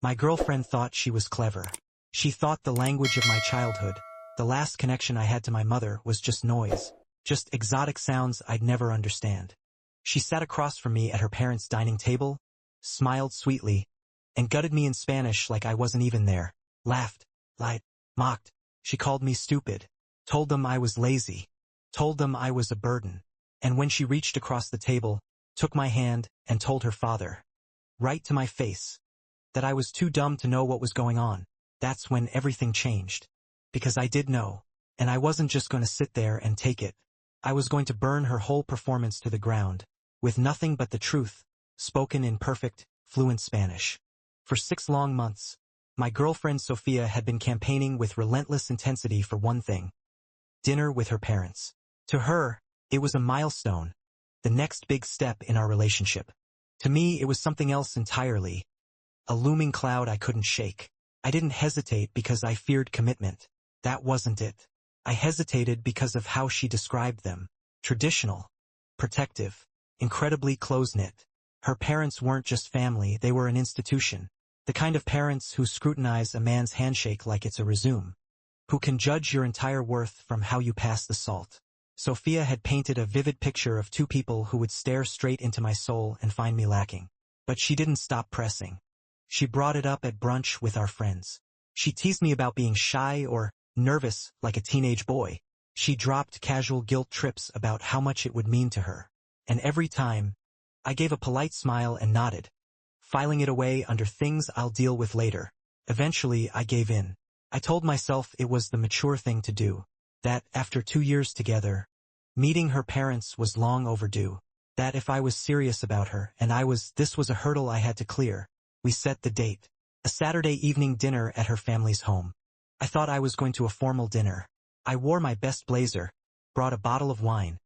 My girlfriend thought she was clever. She thought the language of my childhood, the last connection I had to my mother, was just noise, just exotic sounds I'd never understand. She sat across from me at her parents' dining table, smiled sweetly, and gutted me in Spanish like I wasn't even there, laughed, lied, mocked. She called me stupid, told them I was lazy, told them I was a burden, and when she reached across the table, took my hand and told her father, right to my face, that I was too dumb to know what was going on. That's when everything changed. Because I did know, and I wasn't just going to sit there and take it. I was going to burn her whole performance to the ground, with nothing but the truth, spoken in perfect, fluent Spanish. For 6 long months, my girlfriend Sophia had been campaigning with relentless intensity for one thing: dinner with her parents. To her, it was a milestone, the next big step in our relationship. To me, it was something else entirely, a looming cloud I couldn't shake. I didn't hesitate because I feared commitment. That wasn't it. I hesitated because of how she described them: traditional, protective, incredibly close-knit. Her parents weren't just family, they were an institution. The kind of parents who scrutinize a man's handshake like it's a resume, who can judge your entire worth from how you pass the salt. Sophia had painted a vivid picture of two people who would stare straight into my soul and find me lacking. But she didn't stop pressing. She brought it up at brunch with our friends. She teased me about being shy or nervous like a teenage boy. She dropped casual guilt trips about how much it would mean to her. And every time, I gave a polite smile and nodded, filing it away under things I'll deal with later. Eventually, I gave in. I told myself it was the mature thing to do, that after 2 years together, meeting her parents was long overdue, that if I was serious about her, and this was a hurdle I had to clear. We set the date. A Saturday evening dinner at her family's home. I thought I was going to a formal dinner. I wore my best blazer, brought a bottle of wine,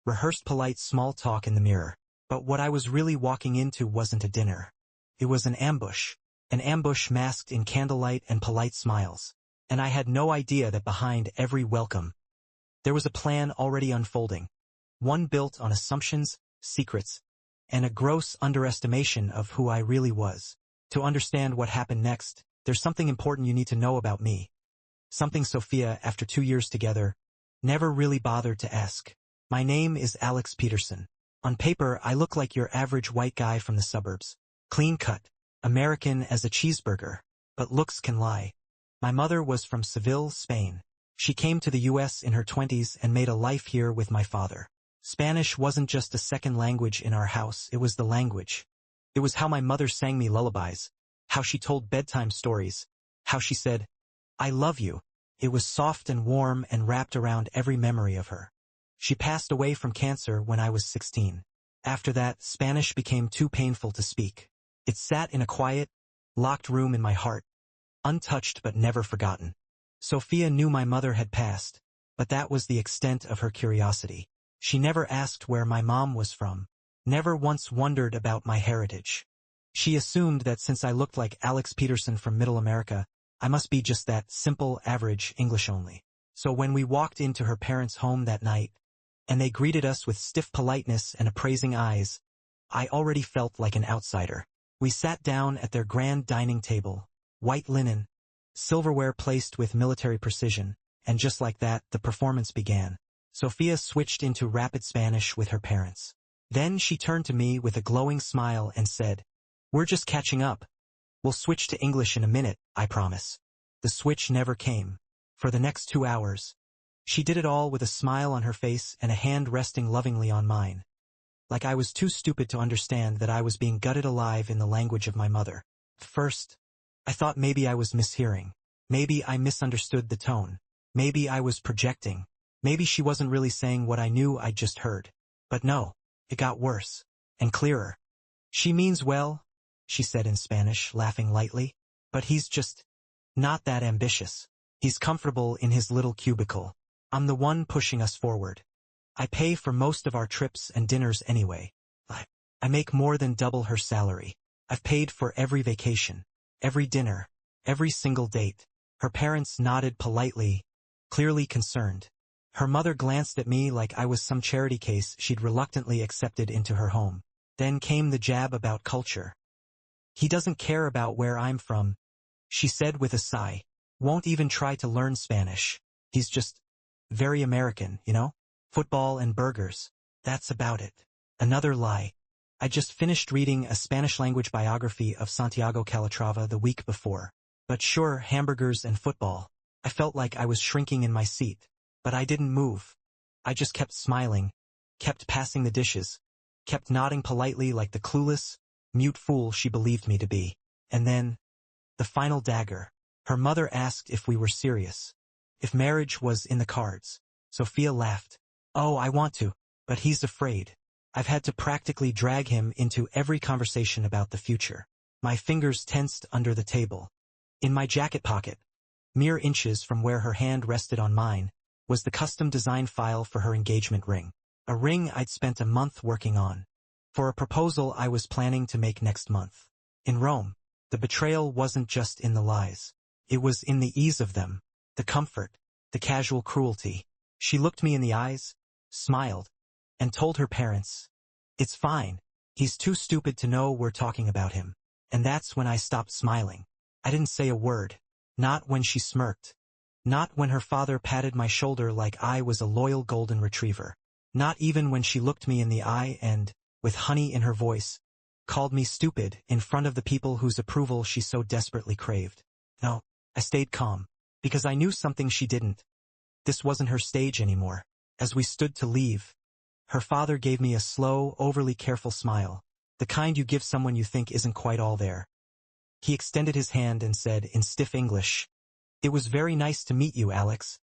rehearsed polite small talk in the mirror. But what I was really walking into wasn't a dinner. It was an ambush masked in candlelight and polite smiles. And I had no idea that behind every welcome, there was a plan already unfolding. One built on assumptions, secrets, and a gross underestimation of who I really was. To understand what happened next, there's something important you need to know about me. Something Sophia, after 2 years together, never really bothered to ask. My name is Alex Peterson. On paper, I look like your average white guy from the suburbs. Clean-cut, American as a cheeseburger. But looks can lie. My mother was from Seville, Spain. She came to the U.S. in her 20s and made a life here with my father. Spanish wasn't just a second language in our house, it was the language. It was how my mother sang me lullabies, how she told bedtime stories, how she said, "I love you." It was soft and warm and wrapped around every memory of her. She passed away from cancer when I was 16. After that, Spanish became too painful to speak. It sat in a quiet, locked room in my heart, untouched but never forgotten. Sophia knew my mother had passed, but that was the extent of her curiosity. She never asked where my mom was from, never once wondered about my heritage. She assumed that since I looked like Alex Peterson from Middle America, I must be just that simple, average English only. So when we walked into her parents' home that night, and they greeted us with stiff politeness and appraising eyes, I already felt like an outsider. We sat down at their grand dining table, white linen, silverware placed with military precision, and just like that, the performance began. Sophia switched into rapid Spanish with her parents. Then she turned to me with a glowing smile and said, "We're just catching up. We'll switch to English in a minute, I promise." The switch never came. For the next 2 hours, she did it all with a smile on her face and a hand resting lovingly on mine. Like I was too stupid to understand that I was being gutted alive in the language of my mother. First, I thought maybe I was mishearing. Maybe I misunderstood the tone. Maybe I was projecting. Maybe she wasn't really saying what I knew I'd just heard. But no, it got worse. And clearer. "She means well," she said in Spanish, laughing lightly. "But he's just not that ambitious. He's comfortable in his little cubicle. I'm the one pushing us forward. I pay for most of our trips and dinners anyway. I make more than double her salary. I've paid for every vacation, every dinner, every single date." Her parents nodded politely, clearly concerned. Her mother glanced at me like I was some charity case she'd reluctantly accepted into her home. Then came the jab about culture. He doesn't care about where I'm from, she said with a sigh. Won't even try to learn Spanish. He's just very American, you know? Football and burgers. That's about it. Another lie. I just finished reading a Spanish-language biography of Santiago Calatrava the week before. But sure, hamburgers and football. I felt like I was shrinking in my seat. But I didn't move. I just kept smiling, kept passing the dishes, kept nodding politely like the clueless, mute fool she believed me to be. And then, the final dagger. Her mother asked if we were serious, if marriage was in the cards. Sophia laughed. Oh, I want to, but he's afraid. I've had to practically drag him into every conversation about the future. My fingers tensed under the table. In my jacket pocket, mere inches from where her hand rested on mine, was the custom-designed file for her engagement ring. A ring I'd spent a month working on. For a proposal I was planning to make next month. In Rome, the betrayal wasn't just in the lies. It was in the ease of them, the comfort, the casual cruelty. She looked me in the eyes, smiled, and told her parents, "It's fine. He's too stupid to know we're talking about him." And that's when I stopped smiling. I didn't say a word. Not when she smirked. Not when her father patted my shoulder like I was a loyal golden retriever. Not even when she looked me in the eye and, with honey in her voice, called me stupid in front of the people whose approval she so desperately craved. No, I stayed calm, because I knew something she didn't. This wasn't her stage anymore. As we stood to leave, her father gave me a slow, overly careful smile, the kind you give someone you think isn't quite all there. He extended his hand and said in stiff English, "It was very nice to meet you, Alex."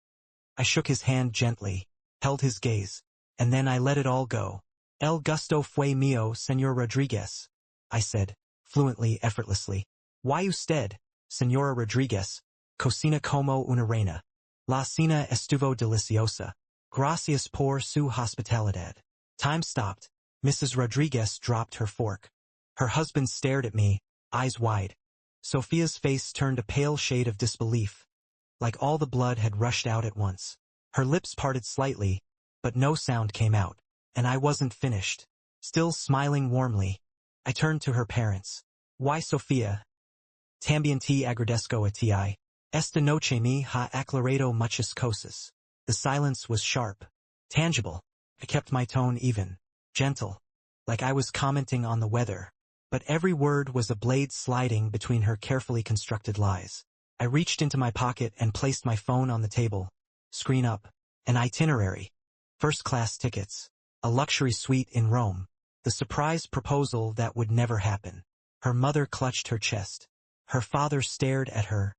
I shook his hand gently, held his gaze, and then I let it all go. "El gusto fue mío, Señor Rodriguez," I said, fluently, effortlessly. "Why usted, Señora Rodriguez, cocina como una reina. La cena estuvo deliciosa. Gracias por su hospitalidad." Time stopped. Mrs. Rodriguez dropped her fork. Her husband stared at me, eyes wide. Sophia's face turned a pale shade of disbelief, like all the blood had rushed out at once. Her lips parted slightly, but no sound came out, and I wasn't finished. Still smiling warmly, I turned to her parents. "Why, Sophia? También te agradezco a ti. Esta noche me ha aclarado muchas cosas." The silence was sharp, tangible. I kept my tone even, gentle, like I was commenting on the weather. But every word was a blade sliding between her carefully constructed lies. I reached into my pocket and placed my phone on the table. Screen up. An itinerary. First-class tickets. A luxury suite in Rome. The surprise proposal that would never happen. Her mother clutched her chest. Her father stared at her,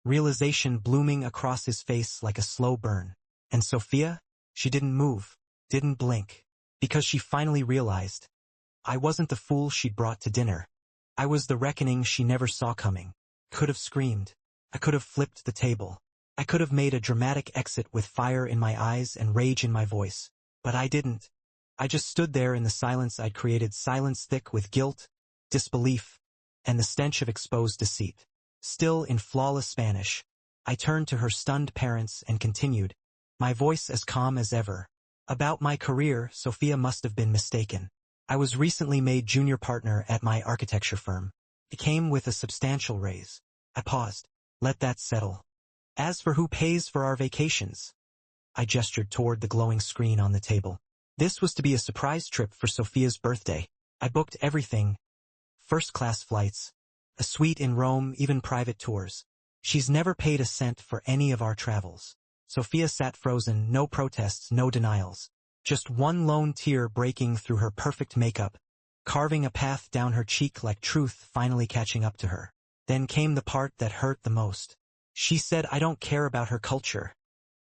realization blooming across his face like a slow burn. And Sophia? She didn't move, didn't blink, because she finally realized. I wasn't the fool she'd brought to dinner. I was the reckoning she never saw coming. Could have screamed. I could have flipped the table. I could have made a dramatic exit with fire in my eyes and rage in my voice. But I didn't. I just stood there in the silence I'd created, silence thick with guilt, disbelief, and the stench of exposed deceit. Still in flawless Spanish, I turned to her stunned parents and continued, my voice as calm as ever. About my career, Sophia must have been mistaken. I was recently made junior partner at my architecture firm. It came with a substantial raise. I paused. Let that settle. As for who pays for our vacations, I gestured toward the glowing screen on the table. This was to be a surprise trip for Sophia's birthday. I booked everything. First-class flights, a suite in Rome, even private tours. She's never paid a cent for any of our travels. Sophia sat frozen, no protests, no denials. Just one lone tear breaking through her perfect makeup, carving a path down her cheek like truth finally catching up to her. Then came the part that hurt the most. She said I don't care about her culture.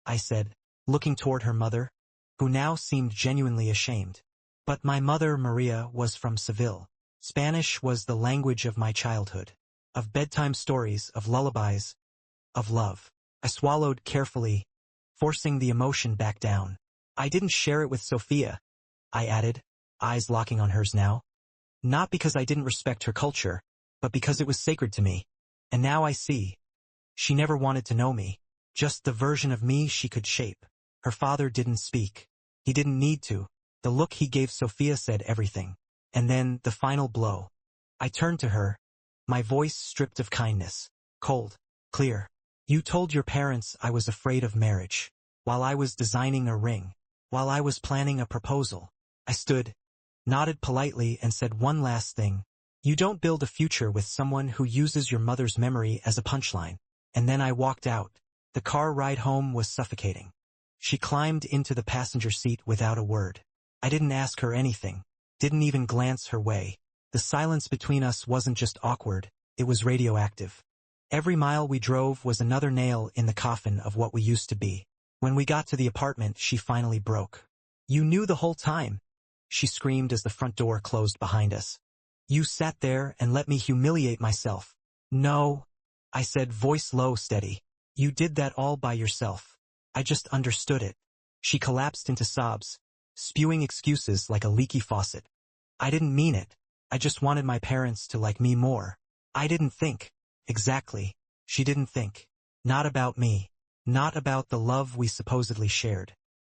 I said, looking toward her mother, who now seemed genuinely ashamed. But my mother, Maria, was from Seville. Spanish was the language of my childhood. Of bedtime stories, of lullabies, of love. I swallowed carefully, forcing the emotion back down. I didn't share it with Sophia, I added, eyes locking on hers now. Not because I didn't respect her culture, but because it was sacred to me. And now I see. She never wanted to know me, just the version of me she could shape. Her father didn't speak. He didn't need to. The look he gave Sophia said everything. And then, the final blow. I turned to her, My voice stripped of kindness. Cold. Clear. You told your parents I was afraid of marriage. While I was designing a ring. While I was planning a proposal. I stood, nodded politely and said one last thing. You don't build a future with someone who uses your mother's memory as a punchline. And then I walked out. The car ride home was suffocating. She climbed into the passenger seat without a word. I didn't ask her anything. Didn't even glance her way. The silence between us wasn't just awkward, it was radioactive. Every mile we drove was another nail in the coffin of what we used to be. When we got to the apartment, she finally broke. You knew the whole time, she screamed as the front door closed behind us. You sat there and let me humiliate myself. No, I said, voice low, steady. You did that all by yourself. I just understood it. She collapsed into sobs, spewing excuses like a leaky faucet. I didn't mean it. I just wanted my parents to like me more. I didn't think. Exactly. She didn't think. Not about me. Not about the love we supposedly shared.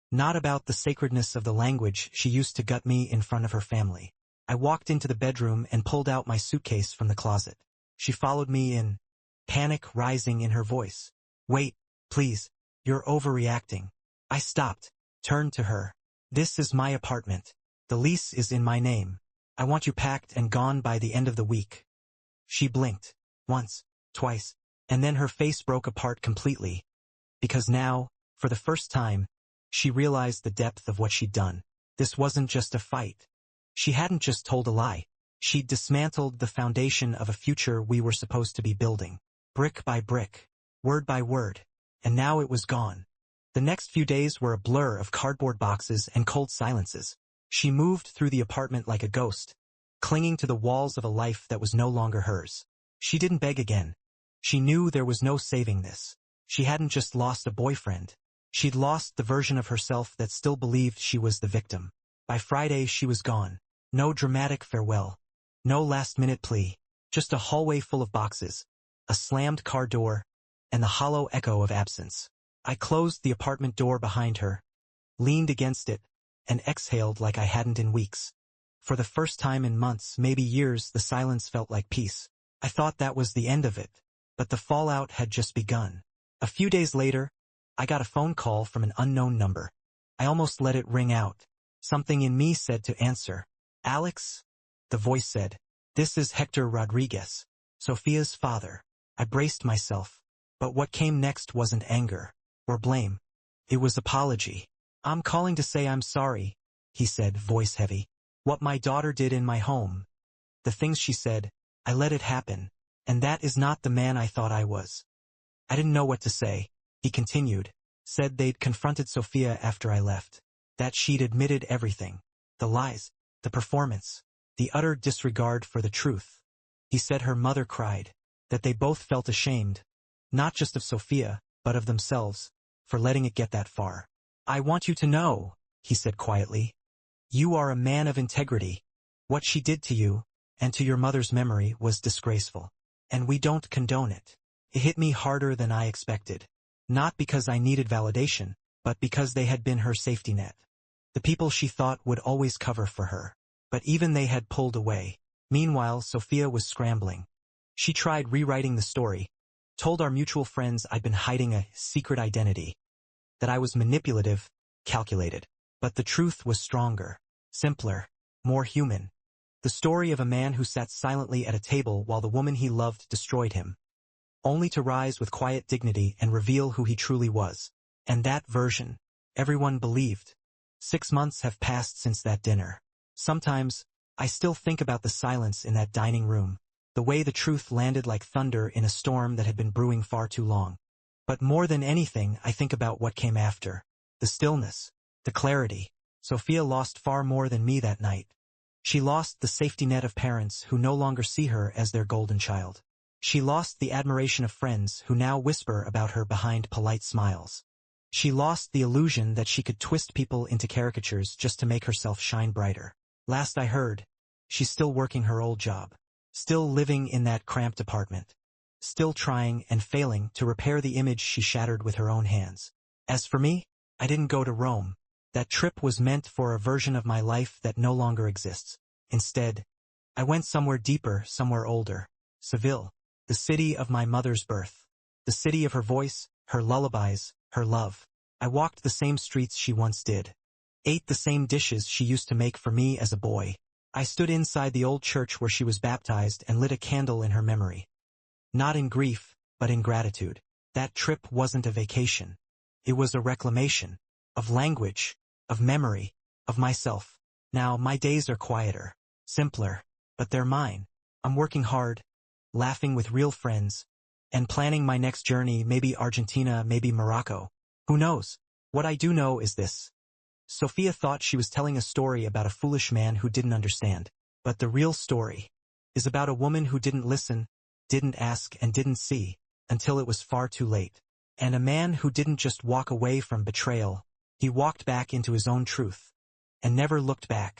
Not about the sacredness of the language she used to gut me in front of her family. I walked into the bedroom and pulled out my suitcase from the closet. She followed me in, panic rising in her voice. Wait, please. You're overreacting. I stopped, turned to her. This is my apartment. The lease is in my name. I want you packed and gone by the end of the week. She blinked. Once, twice, and then her face broke apart completely. Because now, for the first time, she realized the depth of what she'd done. This wasn't just a fight. She hadn't just told a lie. She'd dismantled the foundation of a future we were supposed to be building. Brick by brick. Word by word. And now it was gone. The next few days were a blur of cardboard boxes and cold silences. She moved through the apartment like a ghost, clinging to the walls of a life that was no longer hers. She didn't beg again. She knew there was no saving this. She hadn't just lost a boyfriend. She'd lost the version of herself that still believed she was the victim. By Friday she was gone. No dramatic farewell. No last-minute plea. Just a hallway full of boxes, a slammed car door, and the hollow echo of absence. I closed the apartment door behind her, leaned against it, and exhaled like I hadn't in weeks. For the first time in months, maybe years, the silence felt like peace. I thought that was the end of it, but the fallout had just begun. A few days later, I got a phone call from an unknown number. I almost let it ring out. Something in me said to answer. Alex? The voice said. This is Hector Rodriguez, Sophia's father. I braced myself. But what came next wasn't anger or blame. It was apology. I'm calling to say I'm sorry, he said, voice heavy. What my daughter did in my home. The things she said, I let it happen. And that is not the man I thought I was. I didn't know what to say. He continued. Said they'd confronted Sophia after I left. That she'd admitted everything. The lies, the performance, the utter disregard for the truth. He said her mother cried. That they both felt ashamed. Not just of Sophia, but of themselves, for letting it get that far. I want you to know, he said quietly. You are a man of integrity. What she did to you, and to your mother's memory, was disgraceful. And we don't condone it. It hit me harder than I expected. Not because I needed validation, but because they had been her safety net. The people she thought would always cover for her. But even they had pulled away. Meanwhile, Sophia was scrambling. She tried rewriting the story. Told our mutual friends I'd been hiding a secret identity. That I was manipulative, calculated. But the truth was stronger, simpler, more human. The story of a man who sat silently at a table while the woman he loved destroyed him. Only to rise with quiet dignity and reveal who he truly was. And that version, everyone believed. 6 months have passed since that dinner. Sometimes, I still think about the silence in that dining room. The way the truth landed like thunder in a storm that had been brewing far too long. But more than anything, I think about what came after. The stillness, the clarity. Sophia lost far more than me that night. She lost the safety net of parents who no longer see her as their golden child. She lost the admiration of friends who now whisper about her behind polite smiles. She lost the illusion that she could twist people into caricatures just to make herself shine brighter. Last I heard, she's still working her old job. Still living in that cramped apartment. Still trying and failing to repair the image she shattered with her own hands. As for me, I didn't go to Rome. That trip was meant for a version of my life that no longer exists. Instead, I went somewhere deeper, somewhere older. Seville, the city of my mother's birth. The city of her voice, her lullabies, her love. I walked the same streets she once did. Ate the same dishes she used to make for me as a boy. I stood inside the old church where she was baptized and lit a candle in her memory. Not in grief, but in gratitude. That trip wasn't a vacation. It was a reclamation. Of language, of memory, of myself. Now my days are quieter, simpler, but they're mine. I'm working hard, laughing with real friends, and planning my next journey, maybe Argentina, maybe Morocco. Who knows? What I do know is this. Sophia thought she was telling a story about a foolish man who didn't understand. But the real story is about a woman who didn't listen, didn't ask, and didn't see, until it was far too late. And a man who didn't just walk away from betrayal, he walked back into his own truth, and never looked back.